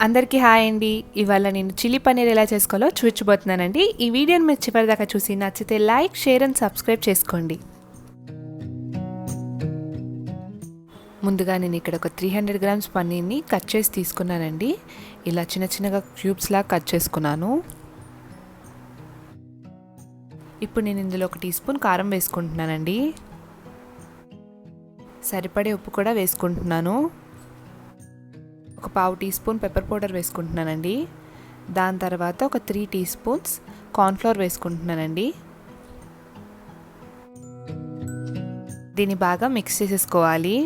అందరికీ హాయ్ అండి. ఇవాళ నేను చిల్లీ పన్నీర్ ఎలా చేసుకోవాలో చూపించబోతున్నానండి. ఈ వీడియోని మీరు చివరిదాకా చూసి నచ్చితే లైక్, షేర్ అండ్ సబ్స్క్రైబ్ చేసుకోండి. ముందుగా నేను ఇక్కడ ఒక 300 గ్రామ్స్ పన్నీర్ని కట్ చేసి తీసుకున్నానండి. ఇలా చిన్న చిన్నగా క్యూబ్స్లా కట్ చేసుకున్నాను. ఇప్పుడు నేను ఇందులో 1 టీ స్పూన్ కారం వేసుకుంటున్నానండి. సరిపడే ఉప్పు కూడా వేసుకుంటున్నాను. ఒక 1/2 టీ స్పూన్ పెప్పర్ పౌడర్ వేసుకుంటున్నానండి. దాని తర్వాత ఒక 3 టీ స్పూన్స్ కార్న్ఫ్లోర్ వేసుకుంటున్నానండి. దీన్ని బాగా మిక్స్ చేసేసుకోవాలి.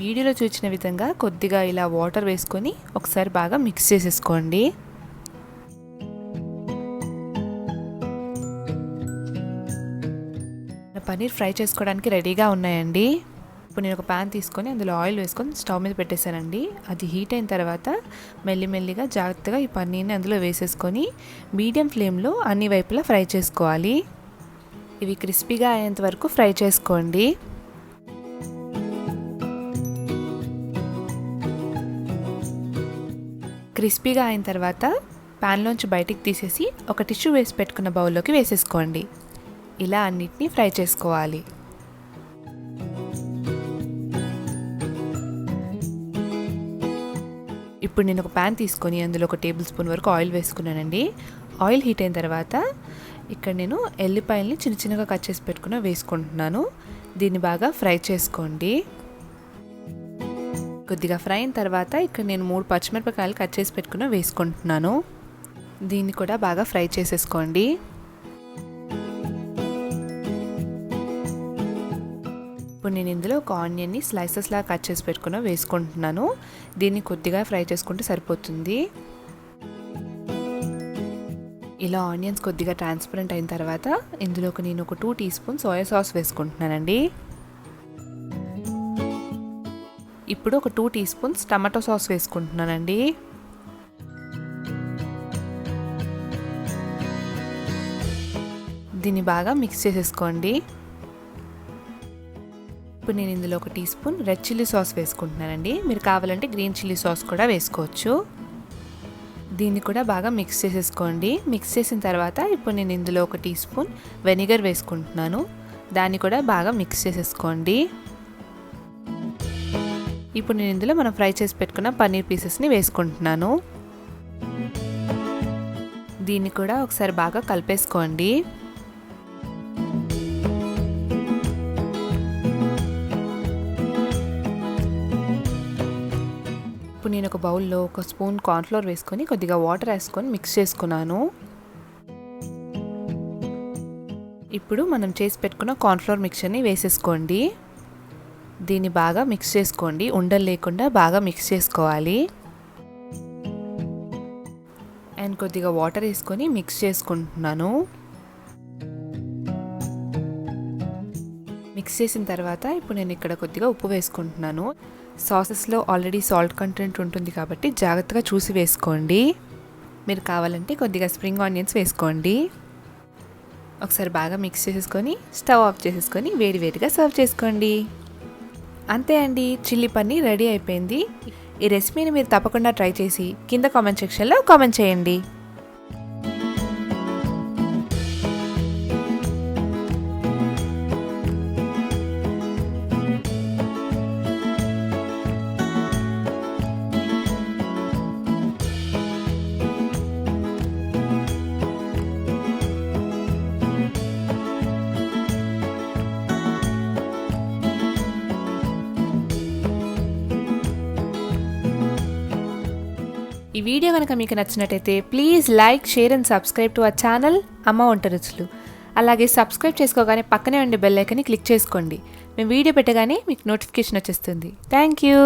వీడియోలో చూసిన విధంగా కొద్దిగా ఇలా వాటర్ వేసుకొని ఒకసారి బాగా మిక్స్ చేసేసుకోండి. పన్నీర్ ఫ్రై చేసుకోవడానికి రెడీగా ఉన్నాయండి. ఇప్పుడు నేను ఒక ప్యాన్ తీసుకొని అందులో ఆయిల్ వేసుకొని స్టవ్ మీద పెట్టేశానండి. అది హీట్ అయిన తర్వాత మెల్లిమెల్లిగా జాగ్రత్తగా ఈ పన్నీర్ని అందులో వేసేసుకొని మీడియం ఫ్లేమ్లో అన్ని వైపులా ఫ్రై చేసుకోవాలి. ఇవి క్రిస్పీగా అయ్యేంత వరకు ఫ్రై చేసుకోండి. క్రిస్పీగా అయిన తర్వాత ప్యాన్లోంచి బయటికి తీసేసి ఒక టిష్యూ వేసి పెట్టుకున్న బౌల్లోకి వేసేసుకోండి. ఇలా అన్నిటినీ ఫ్రై చేసుకోవాలి. ఇప్పుడు నేను ఒక ప్యాన్ తీసుకొని అందులో 1 టేబుల్ స్పూన్ వరకు ఆయిల్ వేసుకున్నానండి. ఆయిల్ హీట్ అయిన తర్వాత ఇక్కడ నేను ఎల్లిపాయల్ని చిన్న చిన్నగా కట్ చేసి పెట్టుకుని వేసుకుంటున్నాను. దీన్ని బాగా ఫ్రై చేసుకోండి. కొద్దిగా ఫ్రై అయిన తర్వాత ఇక్కడ నేను 3 పచ్చిమిరపకాయలు కట్ చేసి పెట్టుకుని వేసుకుంటున్నాను. దీన్ని కూడా బాగా ఫ్రై చేసేసుకోండి. ఇప్పుడు నేను ఇందులో ఒక ఆనియన్ని స్లైసెస్లా కట్ చేసి పెట్టుకుని వేసుకుంటున్నాను. దీన్ని కొద్దిగా ఫ్రై చేసుకుంటే సరిపోతుంది. ఇలా ఆనియన్స్ కొద్దిగా ట్రాన్స్పరెంట్ అయిన తర్వాత ఇందులోకి నేను ఒక 2 టీ స్పూన్ సోయా సాస్ వేసుకుంటున్నానండి. ఇప్పుడు ఒక 2 టీ స్పూన్స్ టమాటో సాస్ వేసుకుంటున్నానండి. దీన్ని బాగా మిక్స్ చేసేసుకోండి. ఇప్పుడు నేను ఇందులో 1 teaspoon red chilli sauce వేసుకుంటున్నానండి. మీరు కావాలంటే గ్రీన్ చిల్లీ సాస్ కూడా వేసుకోవచ్చు. దీన్ని కూడా బాగా మిక్స్ చేసేసుకోండి. మిక్స్ చేసిన తర్వాత ఇప్పుడు నేను ఇందులో 1 టీ స్పూన్ వెనిగర్ వేసుకుంటున్నాను. దాన్ని కూడా బాగా మిక్స్ చేసేసుకోండి. ఇప్పుడు నేను ఇందులో మనం ఫ్రై చేసి పెట్టుకున్న పన్నీర్ పీసెస్ని వేసుకుంటున్నాను. దీన్ని కూడా ఒకసారి బాగా కలిపేసుకోండి. ఇప్పుడు నేను ఒక బౌల్లో 1 స్పూన్ కార్న్ఫ్లోర్ వేసుకొని కొద్దిగా వాటర్ వేసుకొని మిక్స్ చేసుకున్నాను. ఇప్పుడు మనం చేసి పెట్టుకున్న కార్న్ఫ్లోర్ మిక్చర్ని వేసేసుకోండి. దీన్ని బాగా మిక్స్ చేసుకోండి. ఉండలు లేకుండా బాగా మిక్స్ చేసుకోవాలి. అండ్ కొద్దిగా వాటర్ వేసుకొని మిక్స్ చేసుకుంటున్నాను. మిక్స్ చేసిన తర్వాత ఇప్పుడు నేను ఇక్కడ కొద్దిగా ఉప్పు వేసుకుంటున్నాను. సాసెస్లో ఆల్రెడీ సాల్ట్ కంటెంట్ ఉంటుంది కాబట్టి జాగ్రత్తగా చూసి వేసుకోండి. మీరు కావాలంటే కొద్దిగా స్ప్రింగ్ ఆనియన్స్ వేసుకోండి. ఒకసారి బాగా మిక్స్ చేసేసుకొని స్టవ్ ఆఫ్ చేసేసుకొని వేడివేడిగా సర్వ్ చేసుకోండి. అంతే అండి, చిల్లీ పన్నీర్ రెడీ అయిపోయింది. ఈ రెసిపీని మీరు తప్పకుండా ట్రై చేసి కింద కామెంట్ సెక్షన్లో కామెంట్ చేయండి. ఈ వీడియో కనుక మీకు నచ్చినట్టయితే please like, share and subscribe to our channel అమ్మ వంట రుచులు. అలాగే సబ్స్క్రైబ్ చేసుకోగానే పక్కనే ఉండే బెల్ ఐకాన్ని క్లిక్ చేసుకోండి. మేము వీడియో పెట్టగానే మీకు నోటిఫికేషన్ వచ్చేస్తుంది. Thank you.